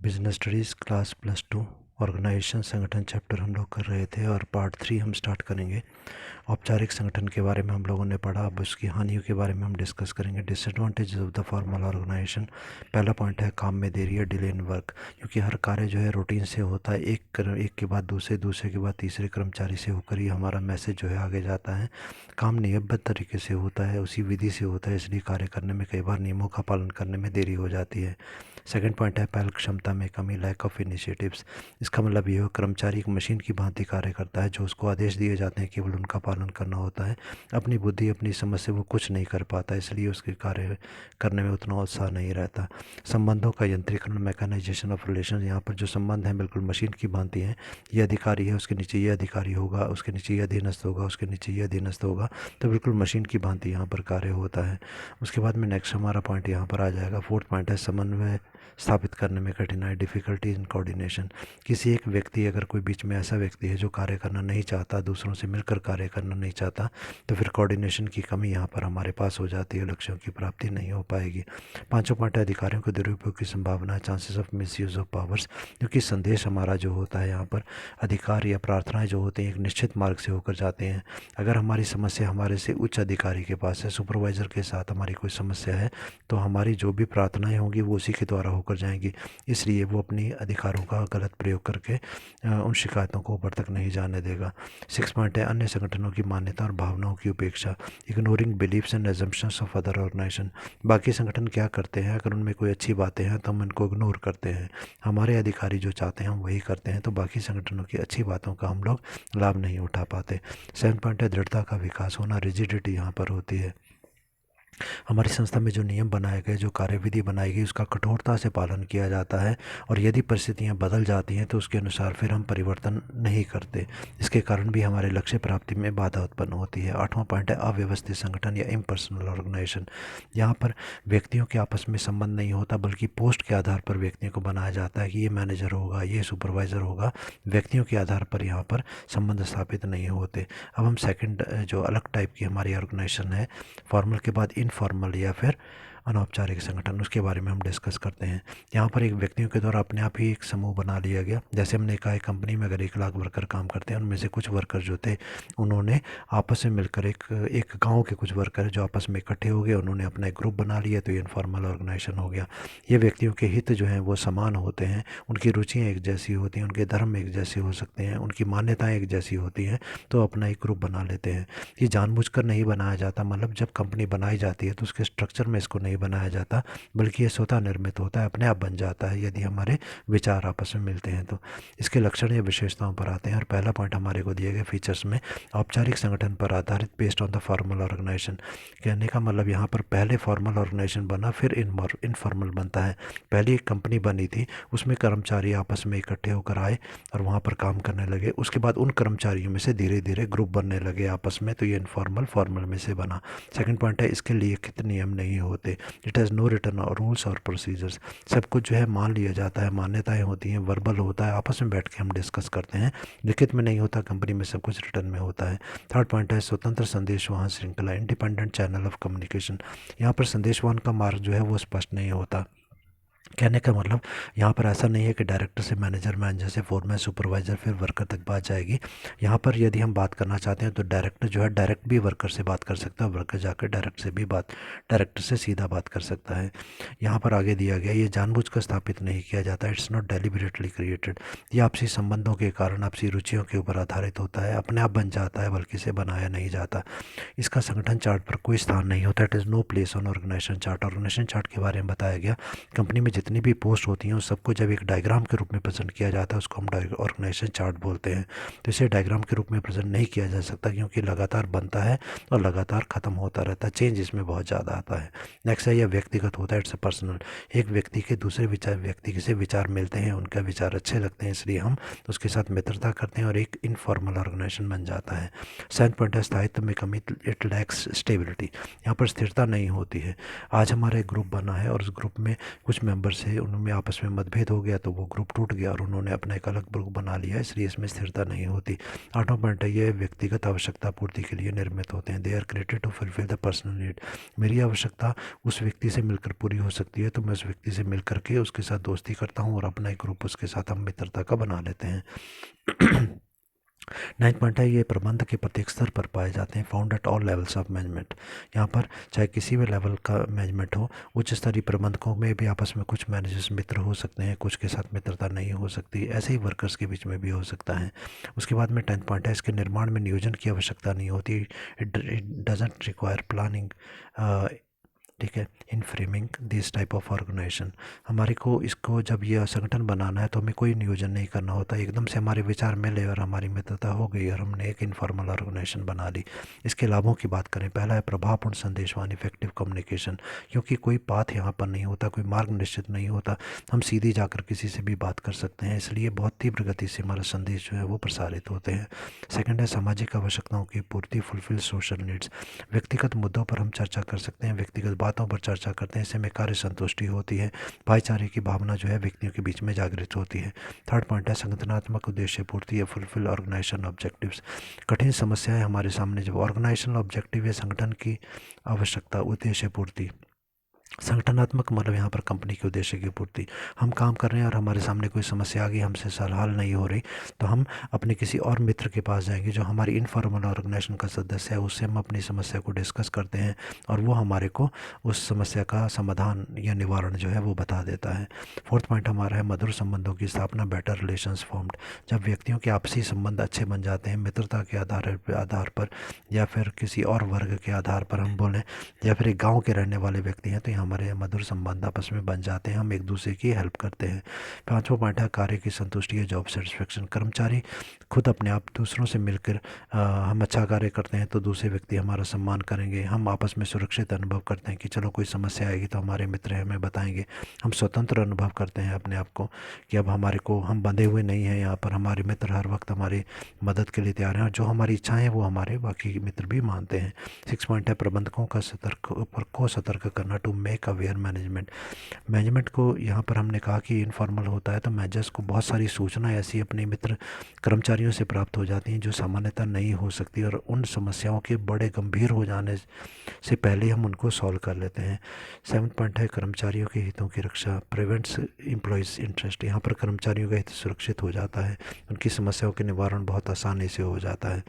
Business studies class +2 organisation संगठन chapter हम लोग कर रहे थे और पार्ट 3 हम स्टार्ट करेंगे। औपचारिक संगठन के बारे में हम लोगों ने पढ़ा, अब उसकी हानियों के बारे में हम डिस्कस करेंगे। Disadvantages of the formal organisation. पहला पॉइंट है काम में देरी या डिले इन वर्क, क्योंकि हर कार्य जो है रूटीन से होता है, एक के बाद दूसरे, दूसरे के बाद तीसरे कर्मचारी से होकर ही हमारा मैसेज जो है आगे जाता है। काम नियमबद्ध तरीके से होता है, उसी विधि से होता है, इसलिए कार्य करने में कई बार नियमों का पालन करने में देरी हो जाती है। सेकंड पॉइंट है पहल क्षमता में कमी, लैक ऑफ इनिशिएटिव्स। इसका मतलब ये हो कर्मचारी एक मशीन की भांति कार्य करता है, जो उसको आदेश दिए जाते हैं केवल उनका पालन करना होता है। अपनी बुद्धि अपनी समझ से वो कुछ नहीं कर पाता, इसलिए उसके कार्य करने में उतना उत्साह नहीं रहता। संबंधों का यंत्रीकरण, मैकेनाइजेशन ऑफ रिलेशन। यहाँ पर जो संबंध हैं बिल्कुल मशीन की भांति हैं। ये अधिकारी है, उसके नीचे ये अधिकारी होगा, उसके नीचे ये अधीनस्थ होगा, उसके नीचे ये अधीनस्थ होगा, तो बिल्कुल मशीन की भांति यहाँ पर कार्य होता है। उसके बाद में नेक्स्ट हमारा पॉइंट यहाँ पर आ जाएगा। फोर्थ पॉइंट है समन्वय स्थापित करने में कठिनाई, डिफ़िकल्टी इन कोऑर्डिनेशन। किसी एक व्यक्ति, अगर कोई बीच में ऐसा व्यक्ति है जो कार्य करना नहीं चाहता, दूसरों से मिलकर कार्य करना नहीं चाहता, तो फिर कोऑर्डिनेशन की कमी यहाँ पर हमारे पास हो जाती है, लक्ष्यों की प्राप्ति नहीं हो पाएगी। पांचों पॉइंट है अधिकारियों के दुरुपयोग की संभावना, chances of misuse of powers. क्योंकि संदेश हमारा जो होता है यहाँ पर, अधिकार या प्रार्थनाएं जो होती हैं एक निश्चित मार्ग से होकर जाते हैं। अगर हमारी समस्या हमारे से उच्च अधिकारी के पास है, सुपरवाइज़र के साथ हमारी कोई समस्या है, तो हमारी जो भी प्रार्थनाएं होंगी वो उसी के द्वारा होकर जाएंगी। इसलिए वो अपनी अधिकारों का गलत प्रयोग करके उन शिकायतों को ऊपर तक नहीं जाने देगा। सिक्स पॉइंट है अन्य संगठनों की मान्यता और भावनाओं की उपेक्षा, ignoring beliefs and assumptions of other organisation. बाकी संगठन क्या करते हैं, अगर उनमें कोई अच्छी बातें हैं तो हम इनको इग्नोर करते हैं, हमारे अधिकारी जो चाहते हैं हम वही करते हैं, तो बाकी संगठनों की अच्छी बातों का हम लोग लाभ नहीं उठा पाते। सेवन पॉइंट है दृढ़ता का विकास होना, रिजिडिटी यहाँ पर होती है। हमारी संस्था में जो नियम बनाए गए, जो कार्यविधि बनाई गई, उसका कठोरता से पालन किया जाता है, और यदि परिस्थितियाँ बदल जाती हैं तो उसके अनुसार फिर हम परिवर्तन नहीं करते। इसके कारण भी हमारे लक्ष्य प्राप्ति में बाधा उत्पन्न होती है। आठवां पॉइंट है अव्यवस्थित संगठन या इम्पर्सनल ऑर्गेनाइजेशन। यहाँ पर व्यक्तियों के आपस में संबंध नहीं होता, बल्कि पोस्ट के आधार पर व्यक्तियों को बनाया जाता है कि ये मैनेजर होगा, ये सुपरवाइज़र होगा। व्यक्तियों के आधार पर यहाँ पर संबंध स्थापित नहीं होते। अब हम सेकंड जो अलग टाइप की हमारी ऑर्गेनाइजेशन है, फॉर्मल के बाद इनफॉर्मल या फिर अनौपचारिक संगठन, उसके बारे में हम डिस्कस करते हैं। यहाँ पर एक व्यक्तियों के द्वारा अपने आप ही एक समूह बना लिया गया। जैसे हमने कहा एक कंपनी में अगर 1 लाख वर्कर काम करते हैं, उनमें से कुछ वर्कर जो थे उन्होंने आपस में मिलकर एक गांव के कुछ वर्कर जो आपस में इकट्ठे हो गए, उन्होंने अपना एक ग्रुप बना लिया, तो ये इनफॉर्मल ऑर्गेनाइजेशन हो गया। ये व्यक्तियों के हित जो हैं वो समान होते हैं, उनकी रुचियाँ एक जैसी होती हैं, उनके धर्म एक जैसे हो सकते हैं, उनकी मान्यताएँ एक जैसी होती हैं, तो अपना एक ग्रुप बना लेते हैं। ये जानबूझकर नहीं बनाया जाता, मतलब जब कंपनी बनाई जाती है तो उसके स्ट्रक्चर में इसको नहीं बनाया जाता, बल्कि ये स्वतः निर्मित होता है, अपने आप बन जाता है यदि हमारे विचार आपस में मिलते हैं तो। इसके लक्षण या विशेषताओं पर आते हैं, और पहला पॉइंट हमारे को दिए गए फीचर्स में, औपचारिक संगठन पर आधारित, based on the formal organisation. कहने का मतलब यहाँ पर पहले फॉर्मल ऑर्गेनाइजेशन बना, फिर इनफॉर्मल बनता है। पहले एक कंपनी बनी थी, उसमें कर्मचारी आपस में इकट्ठे होकर आए और वहाँ पर काम करने लगे। उसके बाद उन कर्मचारियों में से धीरे धीरे ग्रुप बनने लगे आपस में, तो ये इनफॉर्मल फॉर्मल में से बना। सेकंड पॉइंट है इसके लिखित नियम नहीं होते, it has no written rules और प्रोसीजर्स। सब कुछ जो है मान लिया जाता है, मान्यताएं होती हैं, वर्बल होता है, आपस में बैठ के हम डिस्कस करते हैं, लिखित में नहीं होता, कंपनी में सब कुछ रिटर्न में होता है। थर्ड पॉइंट है स्वतंत्र संदेशवाहन श्रृंखला, इंडिपेंडेंट चैनल ऑफ कम्युनिकेशन। यहाँ पर संदेशवाहन का मार्ग जो है वो स्पष्ट नहीं होता। कहने का मतलब यहाँ पर ऐसा नहीं है कि डायरेक्टर से मैनेजर, मैनेजर से फोरमैन, सुपरवाइज़र, फिर वर्कर तक बात जाएगी। यहाँ पर यदि हम बात करना चाहते हैं तो डायरेक्टर जो है डायरेक्ट भी वर्कर से बात कर सकता है, वर्कर जाकर डायरेक्टर से सीधा बात कर सकता है। यहाँ पर आगे दिया गया, ये जानबूझकर स्थापित नहीं किया जाता, इट्स नॉट डेलिबरेटली क्रिएटेड। ये आपसी संबंधों के कारण, आपसी रुचियों के ऊपर आधारित होता है, अपने आप बन जाता है, बल्कि इसे बनाया नहीं जाता। इसका संगठन चार्ट पर कोई स्थान नहीं होता, it is no place on organisation chart. Organisation chart के बारे में बताया गया, कंपनी में जितनी भी पोस्ट होती हैं उस सबको जब एक डायग्राम के रूप में प्रेजेंट किया जाता है, उसको हम ऑर्गेनाइजेशन चार्ट बोलते हैं। तो इसे डायग्राम के रूप में प्रेजेंट नहीं किया जा सकता, क्योंकि लगातार बनता है और लगातार ख़त्म होता रहता है, चेंज इसमें बहुत ज़्यादा आता है। नेक्स्ट है यह व्यक्तिगत होता है, इट्स अ पर्सनल। एक व्यक्ति के दूसरे व्यक्ति से विचार मिलते हैं, उनका विचार अच्छे लगते हैं, इसलिए हम उसके साथ मित्रता करते हैं और एक इनफॉर्मल ऑर्गेनाइजेशन बन जाता है। सेवेंथ पॉइंट है स्थायित्व में कमी, इट लैक्स स्टेबिलिटी। यहाँ पर स्थिरता नहीं होती है। आज हमारा एक ग्रुप बना है और उस ग्रुप में कुछ मेंबर मेंबर से उनमें आपस में मतभेद हो गया तो वो ग्रुप टूट गया और उन्होंने अपना एक अलग ग्रुप बना लिया, इसलिए इसमें स्थिरता नहीं होती। 8वां पॉइंट है ये व्यक्तिगत आवश्यकता पूर्ति के लिए निर्मित होते हैं। They are created to fulfil the personal need. मेरी आवश्यकता उस व्यक्ति से मिलकर पूरी हो सकती है तो मैं उस व्यक्ति से मिल करके उसके साथ दोस्ती करता हूँ और अपना एक ग्रुप उसके साथ हम मित्रता का बना लेते हैं। 9th पॉइंट है ये प्रबंध के प्रत्येक स्तर पर पाए जाते हैं, found at all levels of management. यहाँ पर चाहे किसी भी लेवल का मैनेजमेंट हो, उच्च स्तरीय प्रबंधकों में भी आपस में कुछ मैनेजर्स मित्र हो सकते हैं, कुछ के साथ मित्रता नहीं हो सकती, ऐसे ही वर्कर्स के बीच में भी हो सकता है। उसके बाद में 10th पॉइंट है इसके निर्माण में नियोजन की आवश्यकता नहीं होती। इट डजेंट रिक्वायर प्लानिंग, ठीक है, in framing this type of organisation. हमारे को इसको जब यह संगठन बनाना है तो हमें कोई नियोजन नहीं करना होता, एकदम से हमारे विचार मिले और हमारी मित्रता हो गई और हमने एक इनफॉर्मल ऑर्गेनाइजेशन बना ली। इसके लाभों की बात करें, पहला है प्रभावपूर्ण संदेशवान, इफेक्टिव कम्युनिकेशन, क्योंकि कोई पाथ यहाँ पर नहीं होता, कोई मार्ग निश्चित नहीं होता, हम सीधी जाकर किसी से भी बात कर सकते हैं, इसलिए बहुत तीव्र गति से हमारा संदेश जो है वो प्रसारित होते हैं। सेकेंड है सामाजिक आवश्यकताओं की पूर्ति, फुलफिल सोशल नीड्स। व्यक्तिगत मुद्दों पर हम चर्चा कर सकते हैं, व्यक्तिगत बातों पर चर्चा करते हैं, इससे में कार्य संतुष्टि होती है, भाईचारे की भावना जो है व्यक्तियों के बीच में जागृत होती है। थर्ड पॉइंट है संगठनात्मक उद्देश्य पूर्ति या फुलफिल ऑर्गेनाइजेशन ऑब्जेक्टिव्स। कठिन समस्याएं हमारे सामने जब ऑर्गेनाइजेशनल ऑब्जेक्टिव या संगठन की आवश्यकता उद्देश्य पूर्ति, संगठनात्मक मतलब यहाँ पर कंपनी के उद्देश्य की पूर्ति। हम काम कर रहे हैं और हमारे सामने कोई समस्या आ गई, हमसे सलाह हल नहीं हो रही, तो हम अपने किसी और मित्र के पास जाएंगे जो हमारी इनफॉर्मल ऑर्गेनाइजेशन का सदस्य है, उससे हम अपनी समस्या को डिस्कस करते हैं और वो हमारे को उस समस्या का समाधान या निवारण जो है वो बता देता है। फोर्थ पॉइंट हमारा है मधुर संबंधों की स्थापना, बेटर रिलेशंस फॉर्म्ड। जब व्यक्तियों के आपसी संबंध अच्छे बन जाते हैं, मित्रता के आधार पर या फिर किसी और वर्ग के आधार पर हम बोलें, या फिर एक गाँव के रहने वाले व्यक्ति हैं, तो हमारे मधुर संबंध आपस में बन जाते हैं, हम एक दूसरे की हेल्प करते हैं। पांचवा पॉइंट है कार्य की संतुष्टि या जॉब सेटिस्फेक्शन। कर्मचारी खुद अपने आप दूसरों से मिलकर हम अच्छा कार्य करते हैं तो दूसरे व्यक्ति हमारा सम्मान करेंगे, हम आपस में सुरक्षित अनुभव करते हैं कि चलो कोई समस्या आएगी तो हमारे मित्र हमें बताएंगे, हम स्वतंत्र अनुभव करते हैं अपने आप को कि अब हमारे को हम बंधे हुए नहीं हैं, यहाँ पर हमारे मित्र हर वक्त हमारी मदद के लिए तैयार हैं और जो हमारी इच्छाएँ हैं वो हमारे बाकी मित्र भी मानते हैं। 6 पॉइंट है प्रबंधकों का सतर्क करना, टू मेक अवेयर मैनेजमेंट को यहाँ पर हमने कहा कि इनफॉर्मल होता है तो मैनेजर्स को बहुत सारी सूचना ऐसी अपने मित्र कर्मचारियों से प्राप्त हो जाती हैं जो सामान्यतः नहीं हो सकती और उन समस्याओं के बड़े गंभीर हो जाने से पहले हम उनको सॉल्व कर लेते हैं। 7 पॉइंट है कर्मचारियों के हितों की रक्षा, प्रिवेंट्स एम्प्लॉयज़ इंटरेस्ट। यहाँ पर कर्मचारियों का हित सुरक्षित हो जाता है, उनकी समस्याओं के निवारण बहुत आसानी से हो जाता है।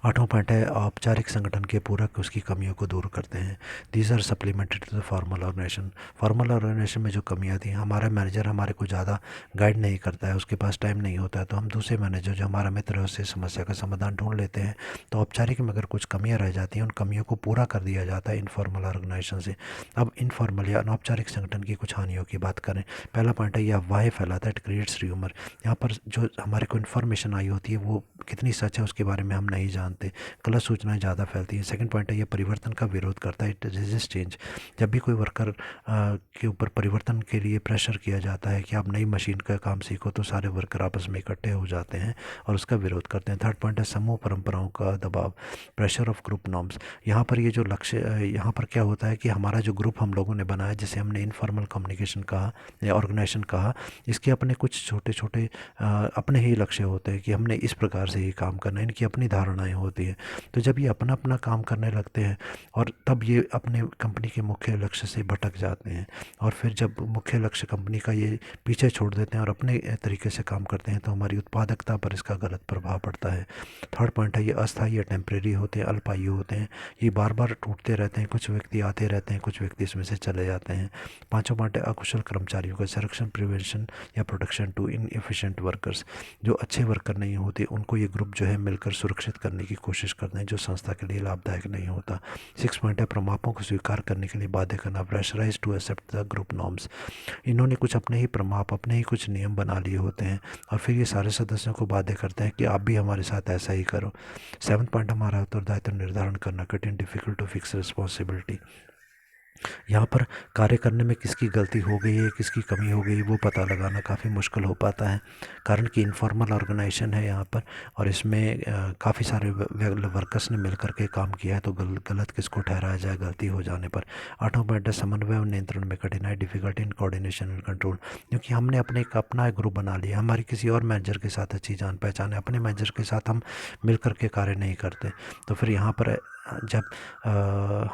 8वां पॉइंट है औपचारिक संगठन के पूरक उसकी कमियों को दूर करते हैं। These are supplemented to the formal organisation. Formal organisation में जो कमियां थी, हमारा मैनेजर हमारे को ज़्यादा गाइड नहीं करता है, उसके पास टाइम नहीं होता है, तो हम दूसरे मैनेजर जो हमारा मित्र है उससे समस्या का समाधान ढूंढ लेते हैं। तो औपचारिक में अगर कुछ कमियाँ रह जाती हैं, उन कमियों को पूरा कर दिया जाता है इनफॉर्मल ऑर्गेनाइजेशन से। अब इनफॉर्मल या अनौपचारिक संगठन की कुछ हानियों की बात करें, पहला पॉइंट है यह अफवाहें फैलाता है, इट क्रिएट्स र्यूमर। यहाँ पर जो हमारे को इन्फॉर्मेशन आई होती है वो कितनी सच है उसके बारे में हम नहीं जानते, गलत सूचनाएं ज़्यादा फैलती हैं। सेकंड पॉइंट है ये परिवर्तन का विरोध करता है, इट रेजिस्ट चेंज। जब भी कोई वर्कर के ऊपर परिवर्तन के लिए प्रेशर किया जाता है कि आप नई मशीन का काम सीखो, तो सारे वर्कर आपस में इकट्ठे हो जाते हैं और उसका विरोध करते हैं। थर्ड पॉइंट है समूह परंपराओं का दबाव, प्रेशर ऑफ ग्रुप नॉर्म्स। यहाँ पर ये जो लक्ष्य, यहाँ पर क्या होता है कि हमारा जो ग्रुप हम लोगों ने बनाया जिसे हमने इनफॉर्मल कम्युनिकेशन कहा या ऑर्गेनाइजेशन कहा, इसके अपने कुछ छोटे छोटे अपने ही लक्ष्य होते हैं कि हमने इस प्रकार से ही काम करना है, इनकी अपनी धारणाएँ होती हैं। तो जब ये अपना अपना काम करने लगते हैं और तब ये अपने कंपनी के मुख्य लक्ष्य से भटक जाते हैं और फिर जब मुख्य लक्ष्य कंपनी का ये पीछे छोड़ देते हैं और अपने तरीके से काम करते हैं तो हमारी उत्पादकता पर इसका गलत प्रभाव पड़ता है। थर्ड पॉइंट है ये अस्थायी या टेम्परेरी होते हैं, अल्पायु होते हैं, ये बार बार टूटते रहते हैं, कुछ व्यक्ति आते रहते हैं, कुछ व्यक्ति इसमें से चले जाते हैं। पाँचों पॉइंट है अकुशल कर्मचारियों का संरक्षण, प्रिवेंशन या प्रोटेक्शन टू इनएफिशिएंट वर्कर्स। जो अच्छे वर्कर नहीं होते उनको ये ग्रुप जो है मिलकर सुरक्षित करने की कोशिश करते हैं जो संस्था के लिए लाभदायक नहीं होता। 6 पॉइंट है प्रमापों को स्वीकार करने के लिए बाध्य करना, pressurise to accept the group norms. इन्होंने कुछ अपने ही प्रमाप, अपने ही कुछ नियम बना लिए होते हैं और फिर ये सारे सदस्यों को बाध्य करते हैं कि आप भी हमारे साथ ऐसा ही करो। 7 पॉइंट हमारा उत्तरदायित्व निर्धारण करना, कठिन, डिफिकल्ट टू फिक्स रिस्पॉन्सिबिलिटी। यहाँ पर कार्य करने में किसकी गलती हो गई है, किसकी कमी हो गई, वो पता लगाना काफ़ी मुश्किल हो पाता है, कारण कि इनफॉर्मल ऑर्गेनाइजेशन है यहाँ पर। और इसमें काफ़ी सारे वर्कर्स ने मिल करके काम किया है, तो गलत किसको ठहराया जाए गलती हो जाने पर। 8वां समन्वय और नियंत्रण में कठिनाई, difficulty in coordination and control, क्योंकि हमने अपना एक ग्रुप बना लिया, हमारी किसी और मैनेजर के साथ अच्छी जान पहचान है, अपने मैनेजर के साथ हम मिल करके कार्य नहीं करते, तो फिर यहाँ पर जब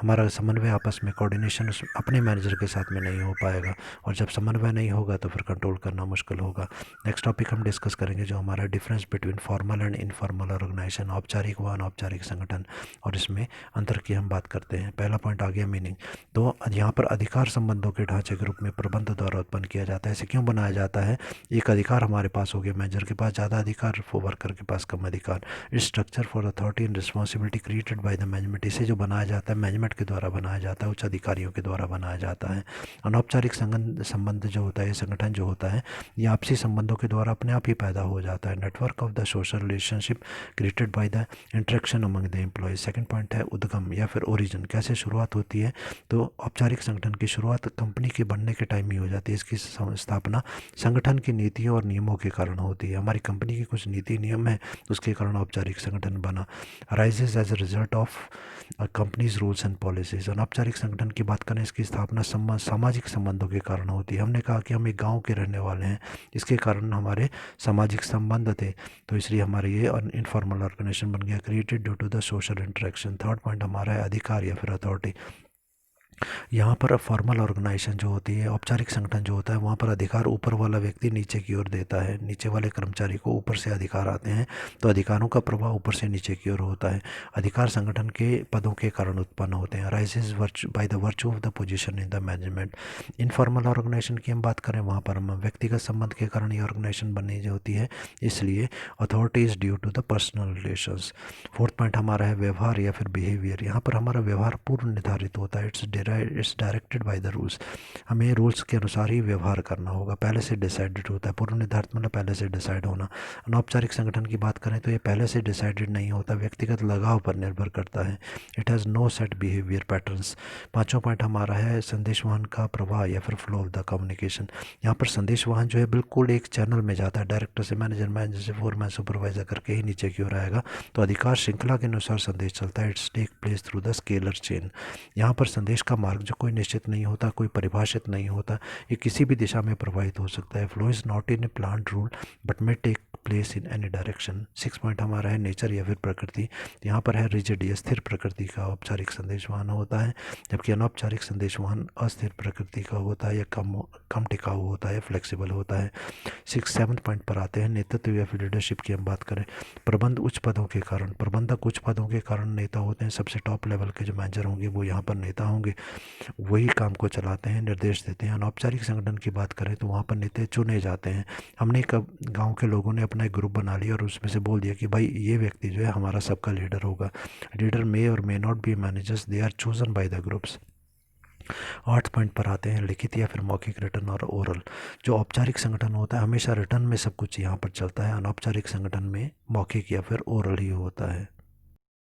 हमारा समन्वय आपस में कोऑर्डिनेशन अपने मैनेजर के साथ में नहीं हो पाएगा, और जब समन्वय नहीं होगा तो फिर कंट्रोल करना मुश्किल होगा। नेक्स्ट टॉपिक हम डिस्कस करेंगे जो हमारा difference between formal and informal organisation, औपचारिक व अनौपचारिक संगठन, और इसमें अंतर की हम बात करते हैं। पहला पॉइंट आ गया मीनिंग। तो यहाँ पर अधिकार संबंधों के ढांचे के रूप में प्रबंध द्वारा उत्पन्न किया जाता है। इसे क्यों बनाया जाता है? एक अधिकार हमारे पास हो गया, मैनेजर के पास ज़्यादा अधिकार, वर्कर के पास कम अधिकार। Structure for authority and responsibility created by the management, इसे जो बनाया जाता है मैनेजमेंट के द्वारा बनाया जाता है, उच्च अधिकारियों के द्वारा बनाया जाता है। अनौपचारिक संबंध जो होता है, संगठन जो होता है, ये आपसी संबंधों के द्वारा अपने आप ही पैदा हो जाता है। Network of the social relationship created by the interaction among the employees. Second point है उद्गम या फिर ओरिजिन, कैसे शुरुआत होती है? तो औपचारिक संगठन की शुरुआत कंपनी के बनने के टाइम ही हो जाती है। इसकी स्थापना संगठन की नीतियों और नियमों के कारण होती है। हमारी कंपनी की कुछ नीति नियम है, उसके कारण औपचारिक संगठन बना। Rises as a result of companies rules and policies. अनौपचारिक संगठन की बात करें, इसकी स्थापना सामाजिक संबंधों के कारण होती है। हमने कहा कि हम एक गांव के रहने वाले हैं, इसके कारण हमारे सामाजिक संबंध थे, तो इसलिए हमारे ये इनफॉर्मल ऑर्गेनाइजेशन बन गया, created due to the social interaction. Third point हमारा है अधिकार या फिर अथॉरिटी। यहाँ पर फॉर्मल ऑर्गेनाइजेशन जो होती है, औपचारिक संगठन जो होता है, वहाँ पर अधिकार ऊपर वाला व्यक्ति नीचे की ओर देता है, नीचे वाले कर्मचारी को ऊपर से अधिकार आते हैं, तो अधिकारों का प्रभाव ऊपर से नीचे की ओर होता है। अधिकार संगठन के पदों के कारण उत्पन्न होते हैं। Rises by the virtue of the position in the management. Informal organisation की हम बात करें, वहाँ पर हम व्यक्तिगत संबंध के कारण ये ऑर्गेनाइजेशन बनी जो होती है, इसलिए authority is due to the personal relations. Fourth point हमारा है व्यवहार या फिर बिहेवियर। यहाँ पर हमारा व्यवहार पूर्व निर्धारित होता है, it's directed by the rules. हमें रूल्स के अनुसार ही व्यवहार करना होगा, पहले से डिसाइडेड होता है। पूर्व निर्धारित मतलब पहले से डिसाइड होना। अनौपचारिक संगठन की बात करें तो ये पहले से डिसाइडेड नहीं होता, व्यक्तिगत लगाव पर निर्भर करता है। It has no set behaviour patterns. पाँचवा पॉइंट हमारा है संदेशवाहन का प्रवाह या फिर फ्लो ऑफ द कम्युनिकेशन। यहाँ पर संदेशवाहन जो है बिल्कुल एक चैनल में जाता है, डायरेक्टर से मैनेजर, मैनेजर से फोरमैन, सुपरवाइजर करके ही नीचे की ओर आएगा, तो अधिकार श्रृंखला के अनुसार संदेश चलता है। Its take place through the scalar chain. यहाँ पर संदेश का मार्ग जो कोई निश्चित नहीं होता, कोई परिभाषित नहीं होता, ये किसी भी दिशा में प्रवाहित हो सकता है। Flow is not in a planned rule but may take place in any direction. Six point हमारा है नेचर या फिर प्रकृति। यहाँ पर है रिजिड या स्थिर प्रकृति का औपचारिक संदेशवाहन होता है, जबकि अनौपचारिक संदेशवाहन अस्थिर प्रकृति का होता है या कम टिकाऊ होता है, फ्लेक्सिबल होता है। सेवन्थ पॉइंट पर आते हैं नेतृत्व या फिर लीडरशिप की हम बात करें। प्रबंध उच्च पदों के कारण, प्रबंधक उच्च पदों के कारण नेता होते हैं। सबसे टॉप लेवल के जो मैनेजर होंगे वो यहाँ पर नेता होंगे, वही काम को चलाते हैं, निर्देश देते हैं। अनौपचारिक संगठन की बात करें तो वहाँ पर नेता चुने जाते हैं। हमने कब गांव के लोगों ने अपना एक ग्रुप बना लिया और उसमें से बोल दिया कि भाई ये व्यक्ति जो है हमारा सबका लीडर होगा। Leader may or may not be managers, they are chosen by the groups. 8 point पर आते हैं लिखित या फिर मौखिक, रिटर्न और ओरल। जो औपचारिक संगठन होता है हमेशा रिटर्न में सब कुछ यहाँ पर चलता है, अनौपचारिक संगठन में मौखिक या फिर ओरल ही होता है।